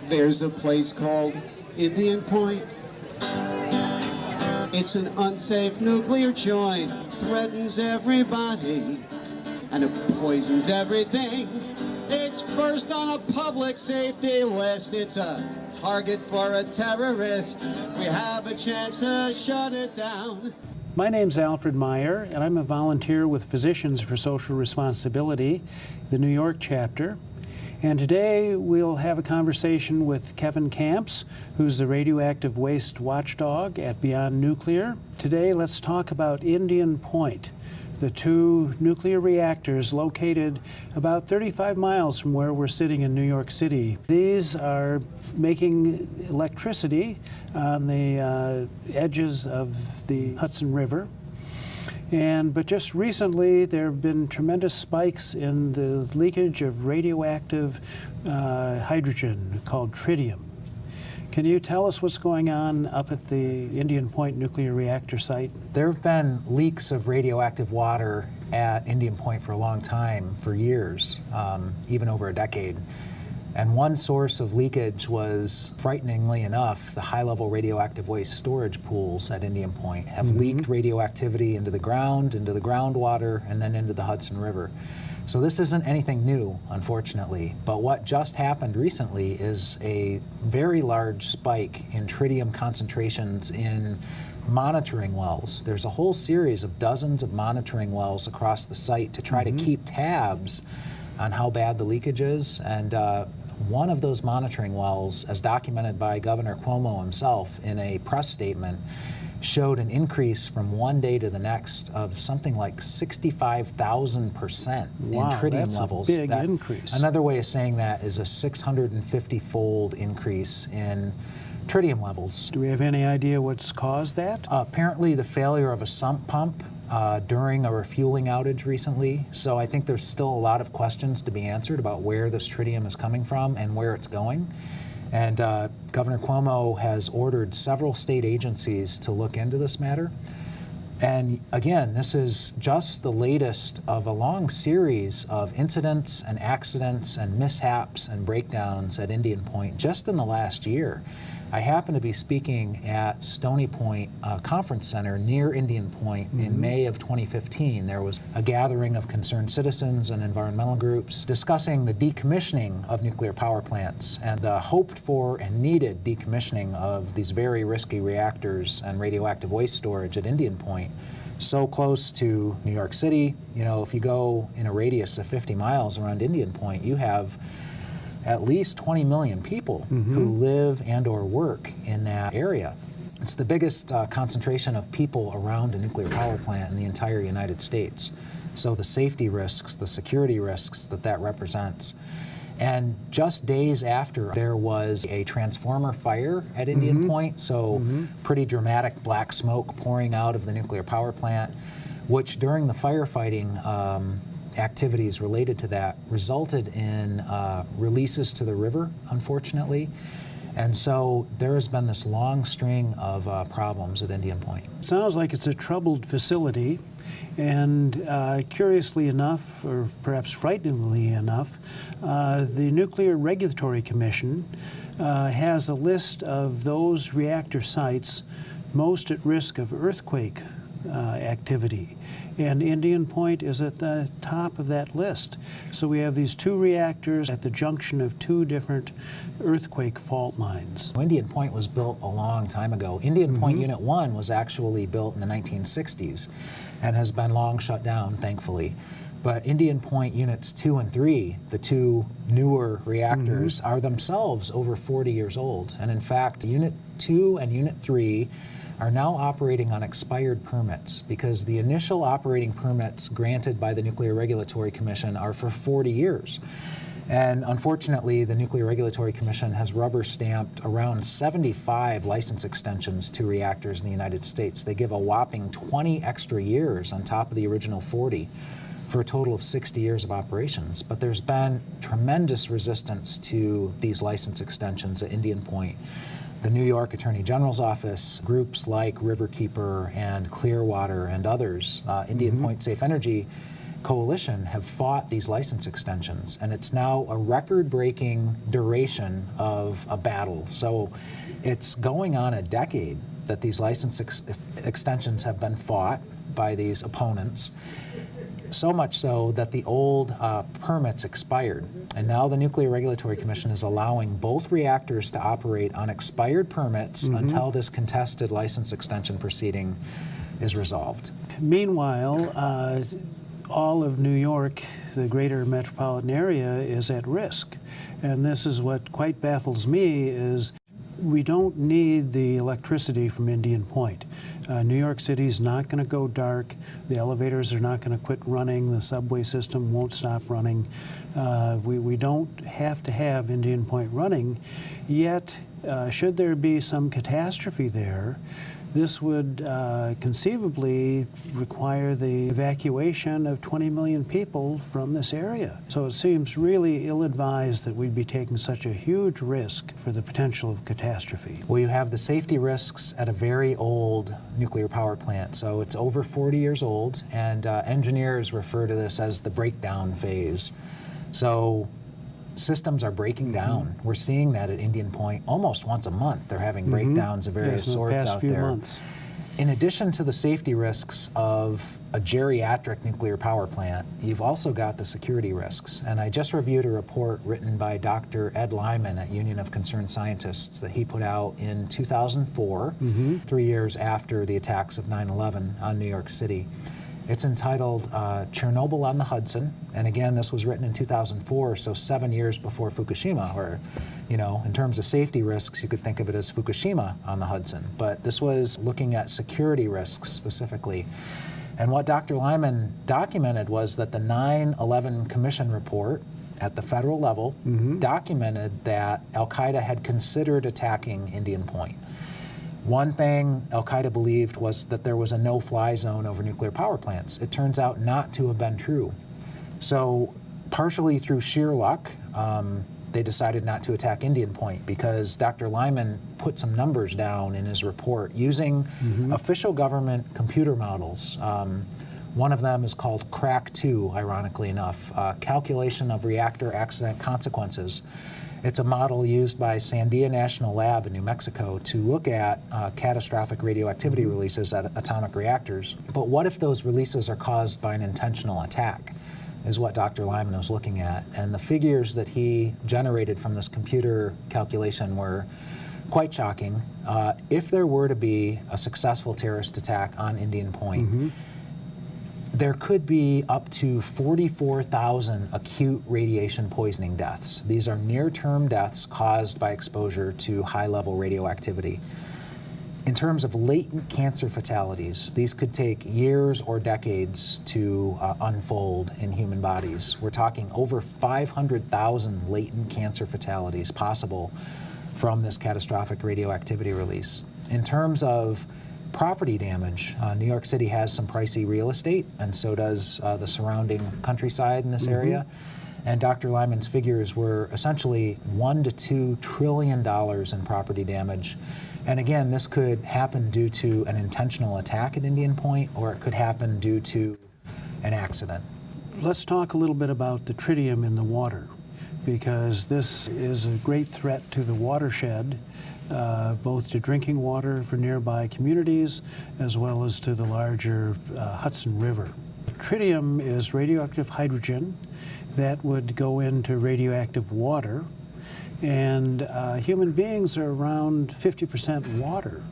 There's a place called Indian Point. It's an unsafe nuclear joint, threatens everybody, and it poisons everything. It's first on a public safety list. It's a target for a terrorist. We have a chance to shut it down. My name's Alfred Meyer, and I'm a volunteer with Physicians for Social Responsibility, the New York chapter. And today we'll have a conversation with Kevin Kamps, who's the Radioactive Waste Watchdog at Beyond Nuclear. Today let's talk about Indian Point, the two nuclear reactors located about 35 miles from where we're sitting in New York City. These are making electricity on the edges of the Hudson River. But just recently, there have been tremendous spikes in the leakage of radioactive hydrogen called tritium. Can you tell us what's going on up at the Indian Point nuclear reactor site? There have been leaks of radioactive water at Indian Point for a long time, for years, even over a decade. And one source of leakage was, frighteningly enough, the high-level radioactive waste storage pools at Indian Point have leaked radioactivity into the groundwater, and then into the Hudson River. So this isn't anything new, unfortunately, but what just happened recently is a very large spike in tritium concentrations in monitoring wells. There's a whole series of dozens of monitoring wells across the site to try to keep tabs on how bad the leakage is, and one of those monitoring wells, as documented by Governor CUOMO himself in a press statement, showed an increase from one day to the next of something like 65,000% in tritium levels. That's a big increase. Another way of saying that is a 650-fold increase in tritium levels. Do we have any idea what's caused that? Apparently the failure of a sump pump during a refueling outage recently. So I think there's still a lot of questions to be answered about where this tritium is coming from and where it's going. And Governor CUOMO has ordered several state agencies to look into this matter. And again, this is just the latest of a long series of incidents and accidents and mishaps and breakdowns at Indian Point just in the last year. I happened to be speaking at Stony Point Conference Center near Indian Point in May of 2015. There was a gathering of concerned citizens and environmental groups discussing the decommissioning of nuclear power plants and the hoped for and needed decommissioning of these very risky reactors and radioactive waste storage at Indian Point, so close to New York City. You know, if you go in a radius of 50 miles around Indian Point, you have at least 20 million people who live and or work in that area. It's the biggest concentration of people around a nuclear power plant in the entire United States. So the safety risks, the security risks that represents. And just days after, there was a transformer fire at Indian Point, so pretty dramatic black smoke pouring out of the nuclear power plant, which during the firefighting activities related to that resulted in releases to the river, unfortunately. And so there has been this long string of problems at Indian Point. Sounds like it's a troubled facility, and curiously enough, or perhaps frighteningly enough, the Nuclear Regulatory Commission has a list of those reactor sites most at risk of earthquake activity. And Indian Point is at the top of that list. So we have these two reactors at the junction of two different earthquake fault lines. Indian Point was built a long time ago. Indian Point Unit 1 was actually built in the 1960s and has been long shut down, thankfully. But Indian Point Units 2 and 3, the two newer reactors, are themselves over 40 years old. And in fact, Unit 2 and Unit 3 are now operating on expired permits because the initial operating permits granted by the Nuclear Regulatory Commission are for 40 years. And unfortunately, the Nuclear Regulatory Commission has rubber stamped around 75 license extensions to reactors in the United States. They give a whopping 20 extra years on top of the original 40 for a total of 60 years of operations. But there's been tremendous resistance to these license extensions at Indian Point. The New York Attorney General's office, groups like Riverkeeper and Clearwater and others, Indian Point Safe Energy, coalition have fought these license extensions, and it's now a record-breaking duration of a battle. So it's going on a decade that these license extensions have been fought by these opponents, so much so that the old permits expired. And now the Nuclear Regulatory Commission is allowing both reactors to operate on expired permits until this contested license extension proceeding is resolved. Meanwhile, all of New York, the greater metropolitan area, is at risk. And this is what quite baffles me is we don't need the electricity from Indian Point. New York City's not going to go dark. The elevators are not going to quit running. The subway system won't stop running. We don't have to have Indian Point running. Yet, should there be some catastrophe there, this would conceivably require the evacuation of 20 million people from this area. So it seems really ill-advised that we'd be taking such a huge risk for the potential of catastrophe. Well, you have the safety risks at a very old nuclear power plant. So it's over 40 years old, and engineers refer to this as the breakdown phase. So systems are breaking down. We're seeing that at Indian Point almost once a month. They're having breakdowns of various sorts out there. Months. In addition to the safety risks of a geriatric nuclear power plant, you've also got the security risks. And I just reviewed a report written by Dr. Ed Lyman at Union of Concerned Scientists that he put out in 2004, 3 years after the attacks of 9/11 on New York City. It's entitled Chernobyl on the Hudson, and again, this was written in 2004, so 7 years before Fukushima, or, you know, in terms of safety risks, you could think of it as Fukushima on the Hudson, but this was looking at security risks specifically. And what Dr. Lyman documented was that the 9/11 Commission report at the federal level documented that Al-Qaeda had considered attacking Indian Point. One thing Al-Qaeda believed was that there was a no-fly zone over nuclear power plants. It turns out not to have been true. So partially through sheer luck, they decided not to attack Indian Point because Dr. Lyman put some numbers down in his report using official government computer models. One of them is called CRAC-2, ironically enough, Calculation of Reactor Accident Consequences. It's a model used by Sandia National Lab in New Mexico to look at catastrophic radioactivity releases at atomic reactors. But what if those releases are caused by an intentional attack, is what Dr. Lyman was looking at. And the figures that he generated from this computer calculation were quite shocking. If there were to be a successful terrorist attack on Indian Point, there could be up to 44,000 acute radiation poisoning deaths. These are near-term deaths caused by exposure to high-level radioactivity. In terms of latent cancer fatalities, these could take years or decades to unfold in human bodies. We're talking over 500,000 latent cancer fatalities possible from this catastrophic radioactivity release. In terms of property damage, New York City has some pricey real estate, and so does the surrounding countryside in this area. And Dr. Lyman's figures were essentially $1 to $2 trillion in property damage. And again, this could happen due to an intentional attack at Indian Point, or it could happen due to an accident. Let's talk a little bit about the tritium in the water, because this is a great threat to the watershed, both to drinking water for nearby communities as well as to the larger Hudson River. Tritium is radioactive hydrogen that would go into radioactive water, and human beings are around 50% water.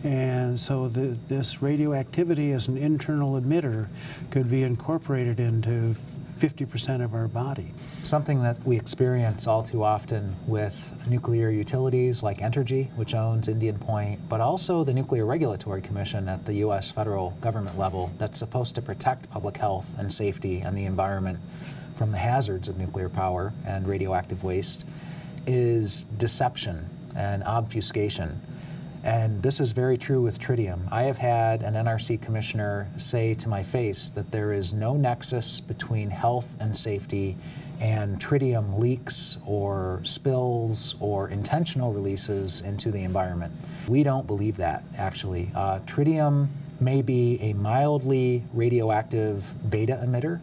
And so this radioactivity as an internal emitter could be incorporated into 50% of our body. Something that we experience all too often with nuclear utilities like ENTERGY, which owns Indian Point, but also the Nuclear Regulatory Commission at the U.S. federal government level that's supposed to protect public health and safety and the environment from the hazards of nuclear power and radioactive waste, is deception and obfuscation. And this is very true with tritium. I have had an NRC commissioner say to my face that there is no nexus between health and safety and tritium leaks or spills or intentional releases into the environment. We don't believe that, actually. Tritium may be a mildly radioactive beta emitter.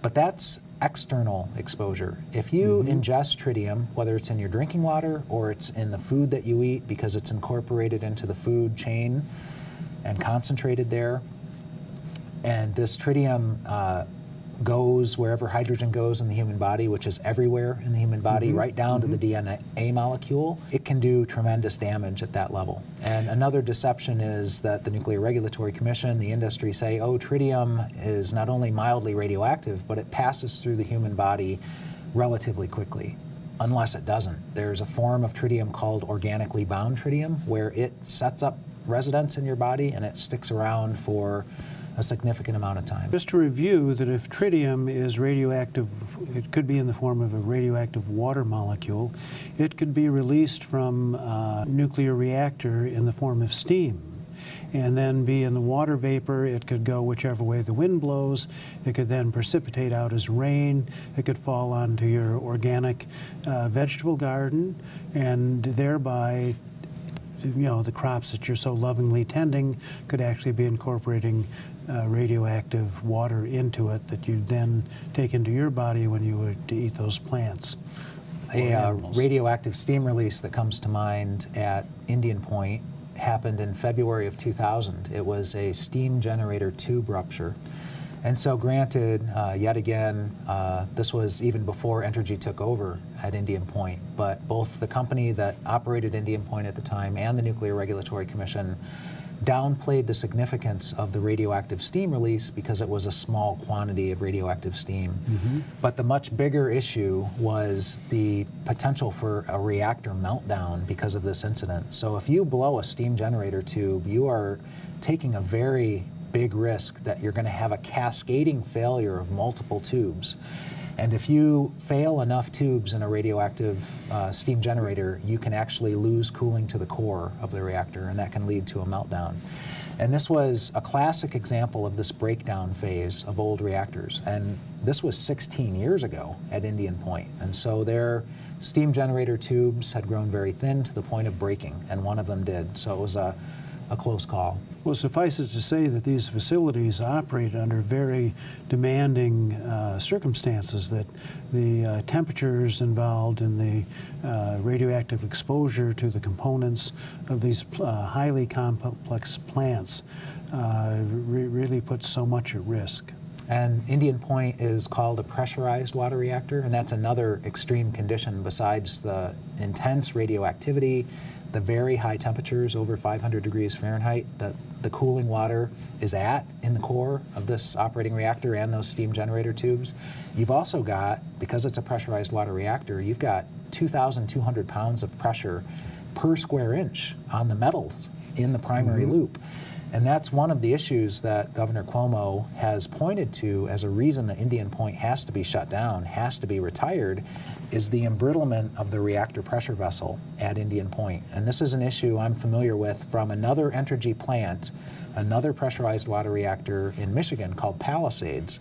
But that's external exposure. If you ingest tritium, whether it's in your drinking water or it's in the food that you eat because it's incorporated into the food chain and concentrated there, and this tritium goes wherever hydrogen goes in the human body, which is everywhere in the human body, right down to the DNA molecule, it can do tremendous damage at that level. And another deception is that the Nuclear Regulatory Commission, the industry say, oh, tritium is not only mildly radioactive, but it passes through the human body relatively quickly. Unless it doesn't. There's a form of tritium called organically bound tritium, where it sets up residence in your body and it sticks around for a significant amount of time. Just to review that if tritium is radioactive, it could be in the form of a radioactive water molecule. It could be released from a nuclear reactor in the form of steam, and then be in the water vapor. It could go whichever way the wind blows. It could then precipitate out as rain. It could fall onto your organic vegetable garden, and thereby the crops that you're so lovingly tending could actually be incorporating radioactive water into it that you then take into your body when you were to eat those plants. A radioactive steam release that comes to mind at Indian Point happened in February of 2000. It was a steam generator tube rupture. And so granted, yet again, this was even before ENTERGY took over at Indian Point, but both the company that operated Indian Point at the time and the Nuclear Regulatory Commission downplayed the significance of the radioactive steam release because it was a small quantity of radioactive steam. But the much bigger issue was the potential for a reactor meltdown because of this incident. So if you blow a steam generator tube, you are taking a very big risk that you're going to have a cascading failure of multiple tubes. And if you fail enough tubes in a radioactive steam generator, you can actually lose cooling to the core of the reactor, and that can lead to a meltdown. And this was a classic example of this breakdown phase of old reactors. And this was 16 years ago at Indian Point. And so their steam generator tubes had grown very thin to the point of breaking, and one of them did. So it was a close call. Well, suffice it to say that these facilities operate under very demanding circumstances, that the temperatures involved in the radioactive exposure to the components of these highly complex plants really puts so much at risk. And Indian Point is called a pressurized water reactor, and that's another extreme condition besides the intense radioactivity, the very high temperatures, over 500 degrees Fahrenheit, that the cooling water is at in the core of this operating reactor and those steam generator tubes. You've also got, because it's a pressurized water reactor, you've got 2,200 pounds of pressure per square inch on the metals in the primary loop. And that's one of the issues that Governor CUOMO has pointed to as a reason that Indian Point has to be shut down, has to be retired, is the embrittlement of the reactor pressure vessel at Indian Point. And this is an issue I'm familiar with from another ENTERGY plant, another pressurized water reactor in Michigan called Palisades.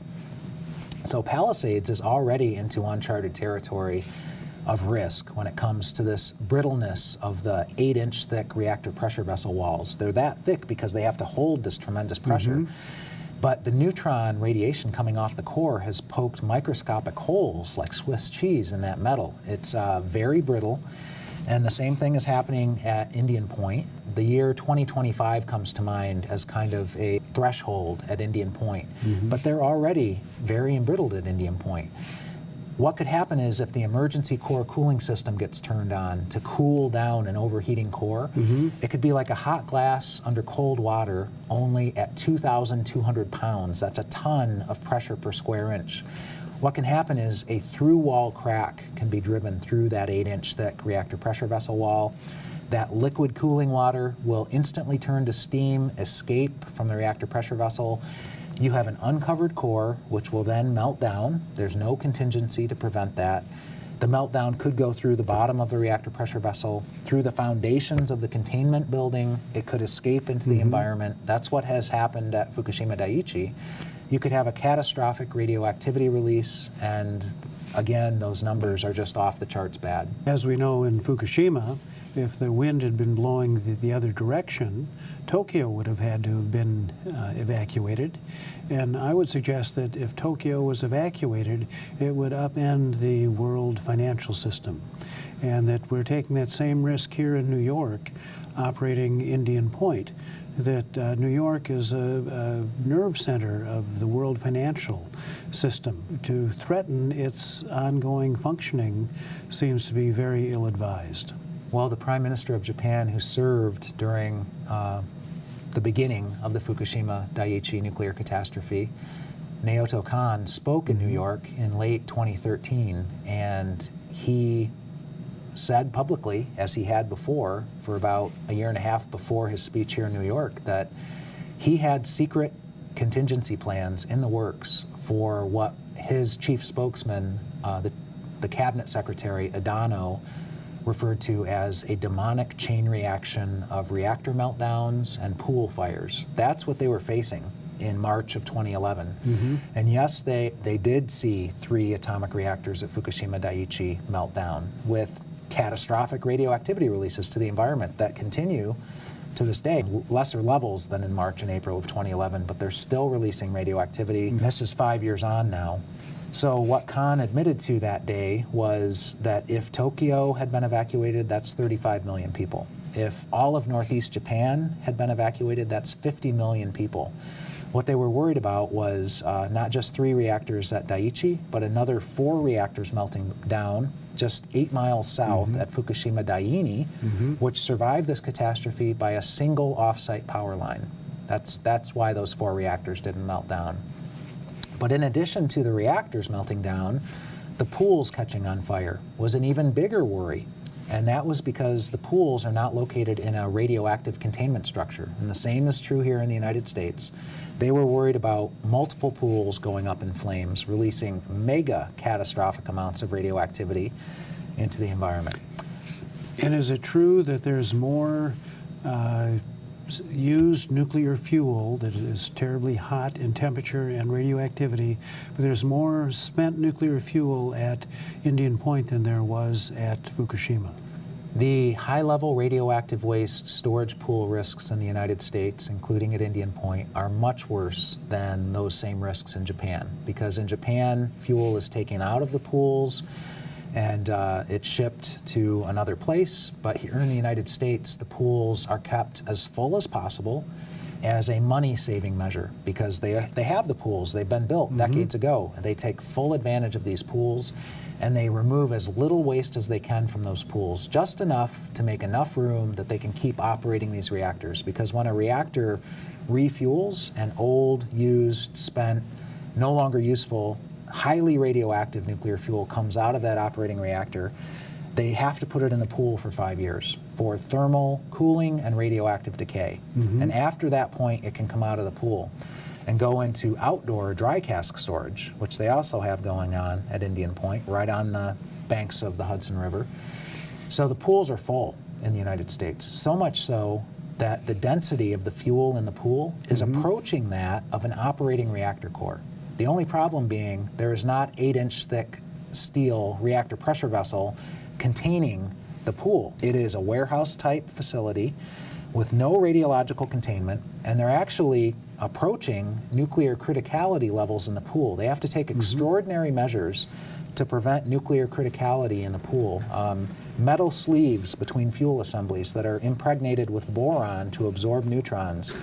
So Palisades is already into uncharted territory of risk when it comes to this brittleness of the 8-inch thick reactor pressure vessel walls. They're that thick because they have to hold this tremendous pressure. But the neutron radiation coming off the core has poked microscopic holes like Swiss cheese in that metal. It's very brittle, and the same thing is happening at Indian Point. The year 2025 comes to mind as kind of a threshold at Indian Point, but they're already very embrittled at Indian Point. What could happen is if the emergency core cooling system gets turned on to cool down an overheating core, it could be like a hot glass under cold water, only at 2,200 pounds. That's a ton of pressure per square inch. What can happen is a through-wall crack can be driven through that 8-inch thick reactor pressure vessel wall. That liquid cooling water will instantly turn to steam, escape from the reactor pressure vessel. You have an uncovered core, which will then melt down. There's no contingency to prevent that. The meltdown could go through the bottom of the reactor pressure vessel, through the foundations of the containment building. It could escape into the environment. That's what has happened at Fukushima Daiichi. You could have a catastrophic radioactivity release, and again, those numbers are just off the charts bad. As we know in Fukushima, if the wind had been blowing the other direction, Tokyo would have had to have been evacuated. And I would suggest that if Tokyo was evacuated, it would upend the world financial system. And that we're taking that same risk here in New York, operating Indian Point, that New York is a nerve center of the world financial system. To threaten its ongoing functioning seems to be very ill-advised. Well, the Prime Minister of Japan, who served during the beginning of the Fukushima Daiichi nuclear catastrophe, Naoto Kan, spoke in New York in late 2013, and he said publicly, as he had before, for about a year and a half before his speech here in New York, that he had secret contingency plans in the works for what his chief spokesman, the cabinet secretary, Adano, referred to as a demonic chain reaction of reactor meltdowns and pool fires. That's what they were facing in March of 2011. And yes, they did see 3 atomic reactors at Fukushima Daiichi melt down with catastrophic radioactivity releases to the environment that continue to this day. Lesser levels than in March and April of 2011, but they're still releasing radioactivity. This is 5 years on now. So what Khan admitted to that day was that if Tokyo had been evacuated, that's 35 million people. If all of Northeast Japan had been evacuated, that's 50 million people. What they were worried about was not just 3 reactors at Daiichi, but another 4 reactors melting down just 8 miles south at Fukushima Daini, which survived this catastrophe by a single off-site power line. That's why those 4 reactors didn't melt down. But in addition to the reactors melting down, the pools catching on fire was an even bigger worry. And that was because the pools are not located in a radioactive containment structure. And the same is true here in the United States. They were worried about multiple pools going up in flames, releasing mega catastrophic amounts of radioactivity into the environment. And is it true that there's more used nuclear fuel that is terribly hot in temperature and radioactivity, but there's more spent nuclear fuel at Indian Point than there was at Fukushima? The high-level radioactive waste storage pool risks in the United States, including at Indian Point, are much worse than those same risks in Japan, because in Japan, fuel is taken out of the pools and it's shipped to another place. But here in the United States, the pools are kept as full as possible as a money-saving measure, because they have the pools. They've been built decades ago. They take full advantage of these pools, and they remove as little waste as they can from those pools, just enough to make enough room that they can keep operating these reactors. Because when a reactor refuels, an old, used, spent, no longer useful, highly radioactive nuclear fuel comes out of that operating reactor, they have to put it in the pool for 5 years for thermal cooling and radioactive decay. And after that point, it can come out of the pool and go into outdoor dry cask storage, which they also have going on at Indian Point, right on the banks of the Hudson River. So the pools are full in the United States, so much so that the density of the fuel in the pool is approaching that of an operating reactor core. The only problem being there is not 8-inch thick steel reactor pressure vessel containing the pool. It is a warehouse type facility with no radiological containment, and they're actually approaching nuclear criticality levels in the pool. They have to take extraordinary measures to prevent nuclear criticality in the pool. Metal sleeves between fuel assemblies that are impregnated with boron to absorb neutrons,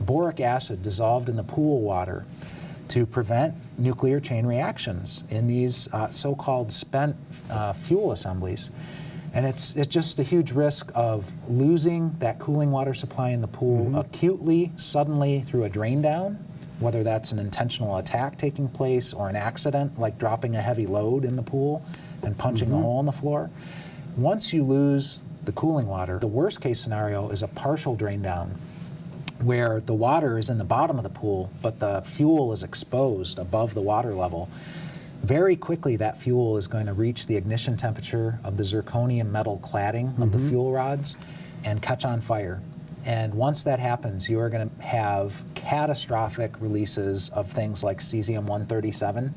boric acid dissolved in the pool water to prevent nuclear chain reactions in these so-called spent fuel assemblies. And it's just a huge risk of losing that cooling water supply in the pool acutely, suddenly through a drain down, whether that's an intentional attack taking place or an accident, like dropping a heavy load in the pool and punching a hole in the floor. Once you lose the cooling water, the worst case scenario is a partial drain down, where the water is in the bottom of the pool, but the fuel is exposed above the water level. Very quickly, that fuel is going to reach the ignition temperature of the zirconium metal cladding of the fuel rods and catch on fire. And once that happens, you are going to have catastrophic releases of things like cesium-137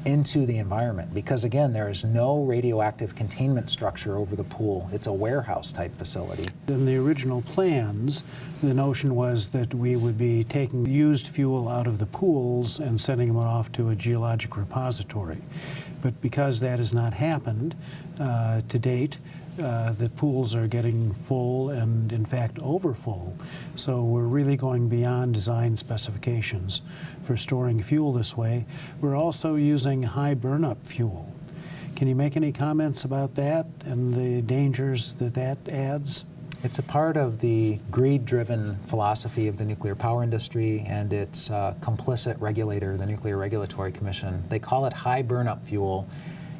into the environment, because again, there is no radioactive containment structure over the pool. It's a warehouse type facility. In the original plans, the notion was that we would be taking used fuel out of the pools and sending them off to a geologic repository. But because that has not happened to date, the pools are getting full and in fact overfull. So we're really going beyond design specifications for storing fuel this way. We're also using high burnup fuel. Can you make any comments about that and the dangers that that adds? It's a part of the greed-driven philosophy of the nuclear power industry and its complicit regulator, the Nuclear Regulatory Commission. They call it high burnup fuel.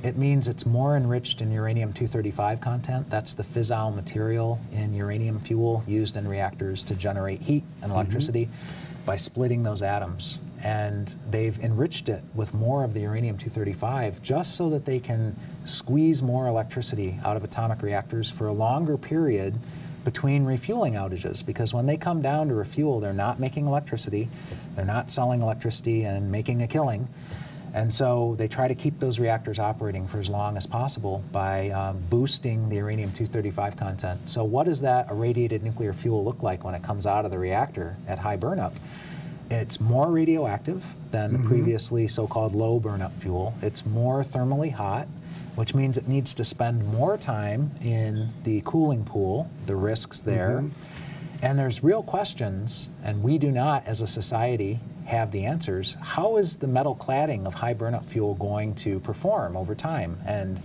It means it's more enriched in uranium-235 content. That's the fissile material in uranium fuel used in reactors to generate heat and electricity by splitting those atoms. And they've enriched it with more of the uranium-235 just so that they can squeeze more electricity out of atomic reactors for a longer period between refueling outages, because when they come down to refuel, they're not making electricity, they're not selling electricity and making a killing. And so they try to keep those reactors operating for as long as possible by boosting the uranium-235 content. So what does that irradiated nuclear fuel look like when it comes out of the reactor at high burnup? It's more radioactive than the previously so-called low burnup fuel. It's more thermally hot, which means it needs to spend more time in the cooling pool, the risks there. And there's real questions, and we do not, as a society, have the answers. How is the metal cladding of high burnup fuel going to perform over time? And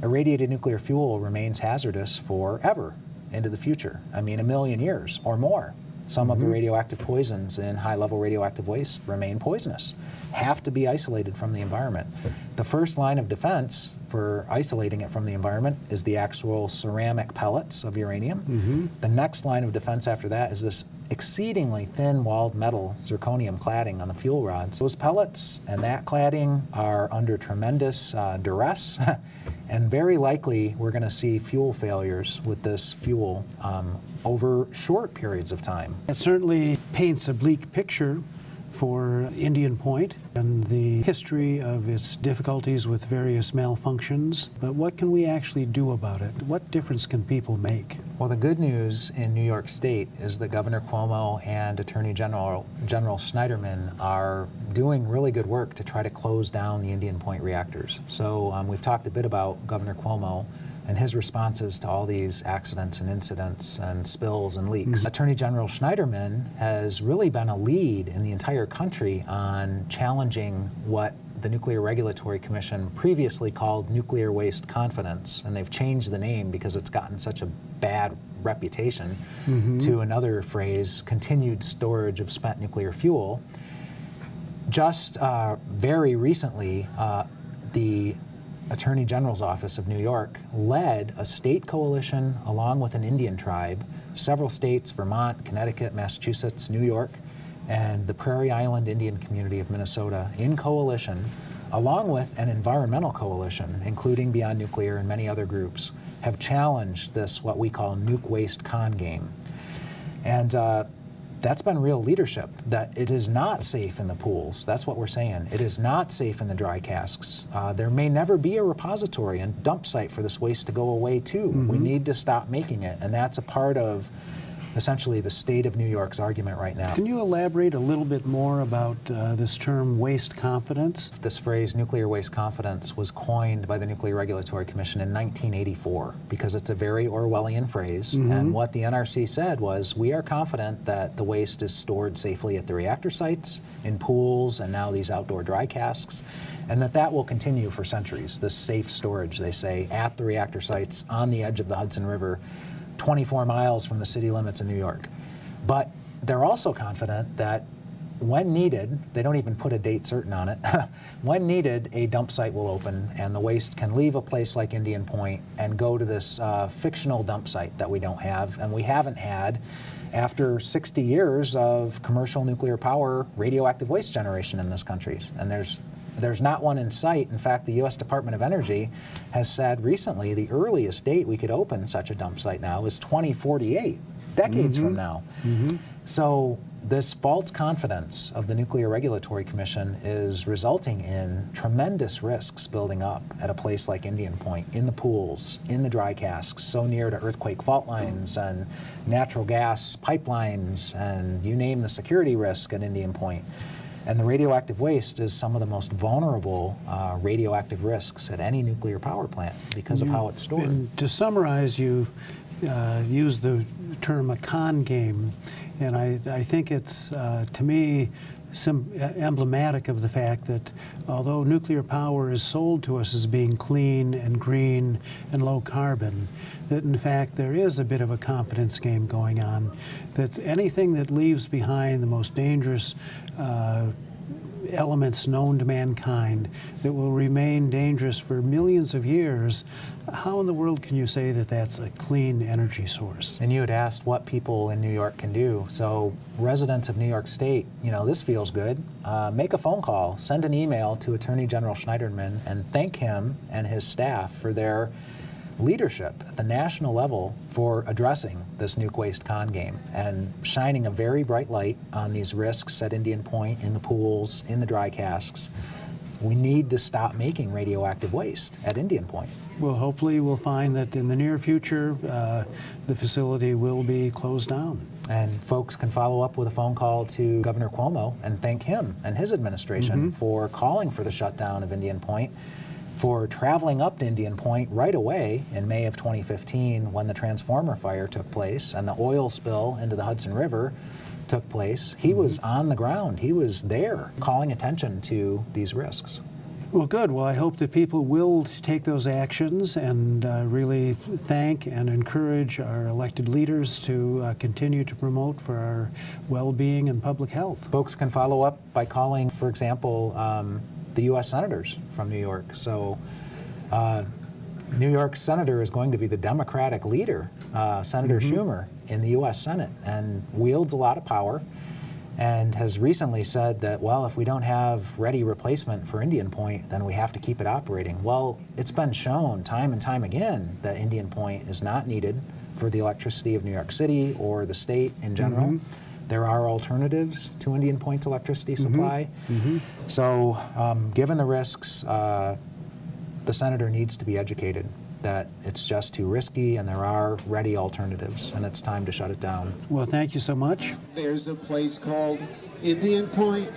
irradiated nuclear fuel remains hazardous forever into the future. I mean, 1 million years or more. Some of the radioactive poisons in high-level radioactive waste remain poisonous, have to be isolated from the environment. The first line of defense for isolating it from the environment is the actual ceramic pellets of uranium. The next line of defense after that is this exceedingly thin-walled metal zirconium cladding on the fuel rods. Those pellets and that cladding are under tremendous duress, and very likely we're going to see fuel failures with this fuel over short periods of time. It certainly paints a bleak picture for Indian Point and the history of its difficulties with various malfunctions. But what can we actually do about it? What difference can people make? Well, the good news in New York State is that Governor CUOMO and Attorney General Schneiderman are doing really good work to try to close down the Indian Point reactors. So we've talked a bit about Governor CUOMO and his responses to all these accidents and incidents and spills and leaks. Attorney General Schneiderman has really been a lead in the entire country on challenging what the Nuclear Regulatory Commission previously called nuclear waste confidence, and they've changed the name because it's gotten such a bad reputation to another phrase, continued storage of spent nuclear fuel. Just very recently, the Attorney General's Office of New York led a state coalition along with an Indian tribe, several states, Vermont, Connecticut, Massachusetts, New York, and the Prairie Island Indian community of Minnesota in coalition, along with an environmental coalition, including Beyond Nuclear and many other groups, have challenged this, what we call nuke waste con game. And that's been real leadership, that it is not safe in the pools. That's what we're saying. It is not safe in the dry casks. There may never be a repository and dump site for this waste to go away to. We need to stop making it, and that's a part of essentially the state of New York's argument right now. Can you elaborate a little bit more about this term waste confidence? This phrase, nuclear waste confidence, was coined by the Nuclear Regulatory Commission in 1984 because it's a very Orwellian phrase. And what the NRC said was, we are confident that the waste is stored safely at the reactor sites, in pools, and now these outdoor dry casks, and that will continue for centuries. This safe storage, they say, at the reactor sites on the edge of the Hudson River, 24 miles from the city limits in New York. But they're also confident that when needed, they don't even put a date certain on it, when needed, a dump site will open and the waste can leave a place like Indian Point and go to this fictional dump site that we don't have, and we haven't had after 60 years of commercial nuclear power radioactive waste generation in this country. And there's not one in sight. In fact, the U.S. Department of Energy has said recently the earliest date we could open such a dump site now is 2048, decades from now. So this false confidence of the Nuclear Regulatory Commission is resulting in tremendous risks building up at a place like Indian Point, in the pools, in the dry casks, so near to earthquake fault lines and natural gas pipelines, and you name the security risk at Indian Point. And the radioactive waste is some of the most vulnerable radioactive risks at any nuclear power plant because of how it's stored. And to summarize, you use the term a con game, and I think it's, to me, emblematic of the fact that although nuclear power is sold to us as being clean and green and low carbon, that in fact there is a bit of a confidence game going on, that anything that leaves behind the most dangerous elements known to mankind that will remain dangerous for millions of years, how in the world can you say that that's a clean energy source? And you had asked what people in New York can do. So residents of New York State, you know, this feels good. Make a phone call, send an email to Attorney General Schneiderman and thank him and his staff for their leadership at the national level for addressing this nuke waste con game and shining a very bright light on these risks at Indian Point, in the pools, in the dry casks. We need to stop making radioactive waste at Indian Point. Well, hopefully we'll find that in the near future the facility will be closed down. And folks can follow up with a phone call to Governor CUOMO and thank him and his administration for calling for the shutdown of Indian Point, for traveling up to Indian Point right away in May of 2015 when the transformer fire took place and the oil spill into the Hudson River took place. He was on the ground. He was there calling attention to these risks. Well, good. Well, I hope that people will take those actions and really thank and encourage our elected leaders to continue to promote for our well-being and public health. Folks can follow up by calling, for example, the U.S. senators from New York. So New York senator is going to be the Democratic leader, Senator Schumer, in the U.S. Senate, and wields a lot of power, and has recently said that, well, if we don't have ready replacement for Indian Point, then we have to keep it operating. Well, it's been shown time and time again that Indian Point is not needed for the electricity of New York City or the state in general. There are alternatives to Indian Point's electricity supply. So given the risks, the senator needs to be educated that it's just too risky and there are ready alternatives and it's time to shut it down. Well, thank you so much. There's a place called Indian Point.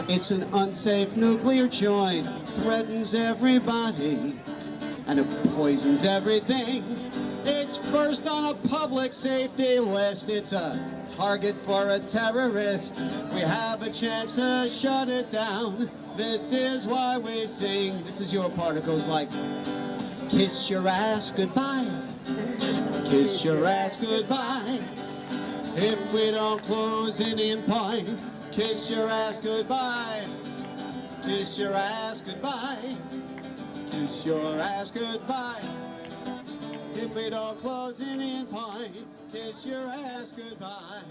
It's an unsafe nuclear joint, threatens everybody, and it poisons everything. It's first on a public safety list. It's a target for a terrorist. We have a chance to shut it down. This is why we sing. This is your part. It goes like, kiss your ass goodbye. Kiss your ass goodbye. If we don't close Indian Point, kiss your ass goodbye. Kiss your ass goodbye. Kiss your ass goodbye. If we don't close Indian Point, kiss your ass goodbye.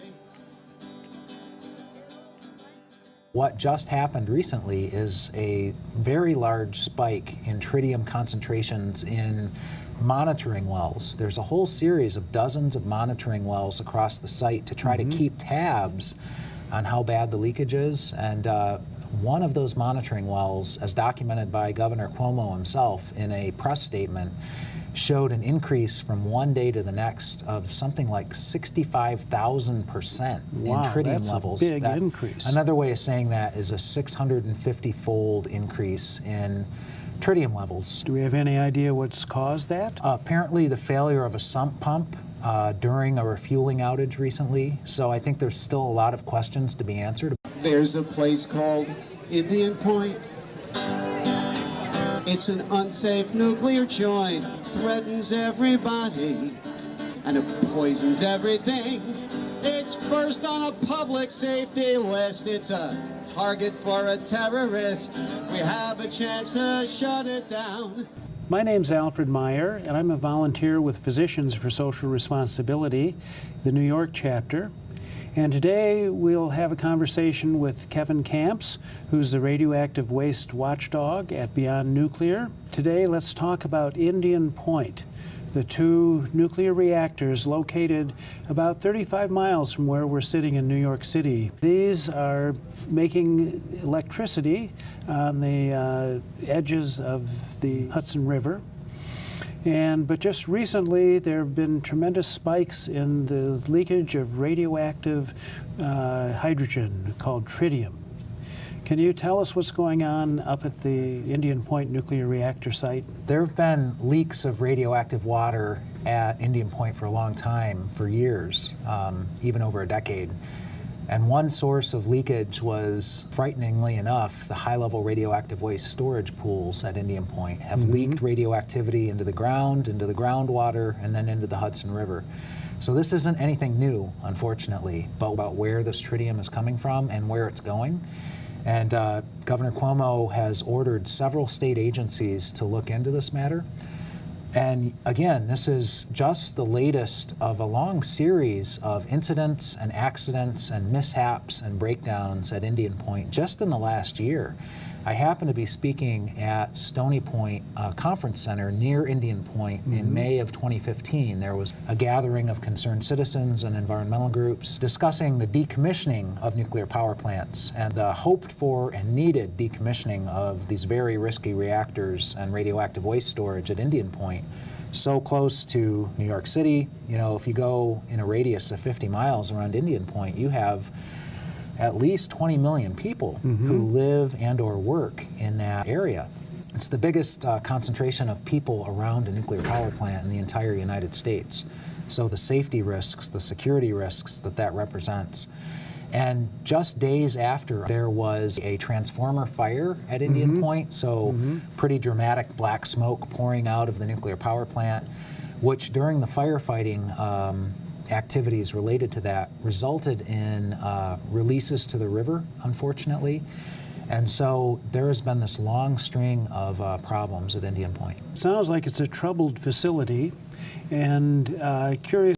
What just happened recently is a very large spike in tritium concentrations in monitoring wells. There's a whole series of dozens of monitoring wells across the site to try to keep tabs on how bad the leakage is. And one of those monitoring wells, as documented by Governor CUOMO himself in a press statement, showed an increase from one day to the next of something like 65,000% in tritium levels. That's a big increase. Another way of saying that is a 650-fold increase in tritium levels. Do we have any idea what's caused that? Apparently the failure of a sump pump during a refueling outage recently. So I think there's still a lot of questions to be answered. There's a place called Indian Point. It's an unsafe nuclear joint, threatens everybody, and it poisons everything. It's first on a public safety list. It's a target for a terrorist. We have a chance to shut it down. My name's Alfred Meyer, and I'm a volunteer with Physicians for Social Responsibility, the New York chapter. And today we'll have a conversation with Kevin Kamps, who's the Radioactive Waste Watchdog at Beyond Nuclear. Today let's talk about Indian Point, the two nuclear reactors located about 35 miles from where we're sitting in New York City. These are making electricity on the edges of the Hudson River. But just recently, there have been tremendous spikes in the leakage of radioactive hydrogen called tritium. Can you tell us what's going on up at the Indian Point nuclear reactor site? There have been leaks of radioactive water at Indian Point for a long time, for years, even over a decade. And one source of leakage was, frighteningly enough, the high-level radioactive waste storage pools at Indian Point have leaked radioactivity into the groundwater, and then into the Hudson River. So this isn't anything new, unfortunately, but about where this tritium is coming from and where it's going. And Governor CUOMO has ordered several state agencies to look into this matter. And again, this is just the latest of a long series of incidents and accidents and mishaps and breakdowns at Indian Point just in the last year. I happened to be speaking at Stony Point Conference Center near Indian Point in May of 2015. There was a gathering of concerned citizens and environmental groups discussing the decommissioning of nuclear power plants and the hoped for and needed decommissioning of these very risky reactors and radioactive waste storage at Indian Point, so close to New York City. You know, if you go in a radius of 50 miles around Indian Point, you have at least 20 million people who live and or work in that area. It's the biggest concentration of people around a nuclear power plant in the entire United States. So the safety risks, the security risks that represents. And just days after, there was a transformer fire at Indian Point, so pretty dramatic black smoke pouring out of the nuclear power plant, which during the firefighting activities related to that resulted in releases to the river, unfortunately. And so there has been this long string of problems at Indian Point. Sounds like it's a troubled facility, and curious